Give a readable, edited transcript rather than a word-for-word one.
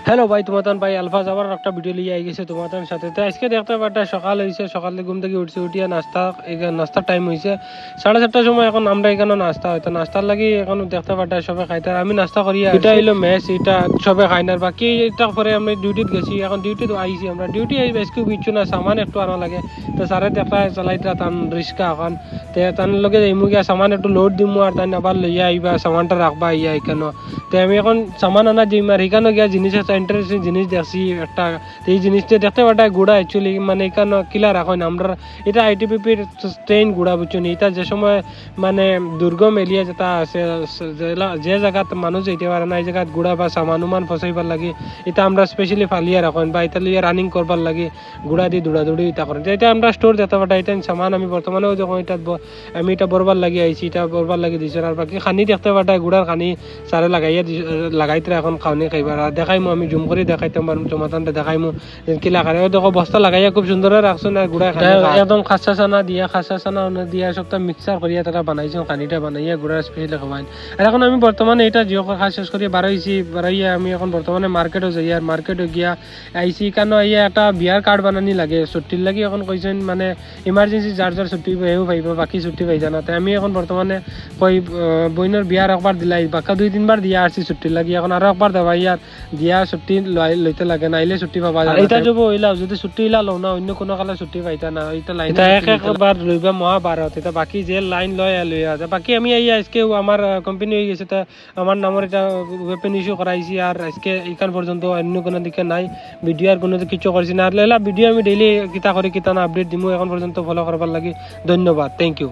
Hello ভাই, তোমার ভাই আলফা যাবার একটা ভিডিও লিয়ে আই গেছে তোমার সাথে। তো আজকে দেখতে পাটা সকাল হয়েছে, সকালে ঘুম থেকে উঠছি, উঠিয়া নাস্তার টাইম হয়েছে 7:30টার সময়। এখন আমরা এখানে নাস্তা হয়তো নাস্তার লাগি এখন দেখতে পাটা সবাই খাইতে, আমি নাস্তা করিয়া এটা হইলো মেস, এটা সবাই খাই না। বাকি এটা পরে আমি ডিউটিত গেছি, এখন ডিউটিতে আইছি। আমরা ডিউটি আজকে বিচ্ছু না, সামান একটু আনা লাগে। তো সারে দেখা চালাইতা তান রিক্সা এখন তার লগে যাইমু গিয়া সামান একটু লোড দিমু, আর তাই আবার লইয়া আইবা সামানটা রাখবা ইয়া এখানে। তো আমি এখন সামান আনা যাইম, আর এখানে গিয়া জিনিস একটা ইন্টারেস্টিং জিনিস দেখছি একটা। এই জিনিসটা দেখতে পাটা গুড়া অ্যাকচুয়ালি মানে এখানে কিলা রাখেন আমরা, এটা আইটিপিপির ট্রেন গুড়া বুঝছেন। এটা যে সময় মানে দুর্গম এরিয়া যেটা আছে, যে জায়গাত মানুষ যেতে পারে না, এই জায়গাত গুড়া বা সামানুমান ফসাইবার লাগে এটা আমরা স্পেশালি ফালিয়া রাখেন, বা এটা লিয়ে রানিং করবার লাগে গুড়া দিয়ে দৌড়াদৌড়ি এটা করেন। এটা আমরা স্টোর দেখতে পাটা, এটা সামান আমি বর্তমানেও যখন এটা আমি এটা বরবার লাগিয়ে আইছি, এটা বরবার লাগিয়ে দিয়েছি। আর বাকি খানি দেখতে পাটা গুড়ার খানি সারে লাগাইতে এখন খাওয়ানি খাইবার। আর দেখাইমু, আমি জুম করে দেখাইতাম পারবো, জমাতানটা দেখাইমু কিলা খারে। দেখো বস্তা লাগাইয়া খুব সুন্দর রাখছো না, গুড়া একদম খাসা চানা দিয়া সবটা মিক্সার করিয়া তারা বানাইছে, খানিটা বানাইয়া গুড়া স্পেশালি খাওয়াই। আর এখন আমি বর্তমানে এটা জিও খাস শেষ করিয়া বাড়াইয়া আমি এখন বর্তমানে মার্কেটও যাই। আর মার্কেটে গিয়া আইসি কেন ইয়া একটা বিয়ার কার্ড বানানি লাগে ছুটির লাগি। এখন কইছেন মানে ইমার্জেন্সি যার ছুটি হেও পাইব, বাকি ছুটি পাই জানা। তাই আমি এখন বর্তমানে কই বইনের বিয়ার একবার দিলাই, বাকা 2-3 বার দিয়া আসছি ছুটির লাগি। এখন আরো একবার দেবা ইয়ার দিয়া ছুটি লইতে লাগে, নাইলে ছুটি পাবা যায়। এটা যাব হইলা যদি ছুটি ইলা লও না, অন্য কোনো কালে ছুটি পাইতা না। এটা লাইন একবার লইবা মহাভারত, এটা বাকি যে লাইন লইয়া যায়। বাকি আমি আজকে আমার কোম্পানি হয়ে গেছে, তা আমার নামের এটা ওয়েপেন ইস্যু করাইছি। আর আজকে এখান পর্যন্ত অন্য কোনো দিকে নাই ভিডিও, আর কোনো কিছু করছি না। আর লেলা ভিডিও আমি ডেইলি কিতা করি কিতা না আপডেট দিমু। এখন পর্যন্ত ফলো করবার লাগে। ধন্যবাদ, থ্যাংক ইউ।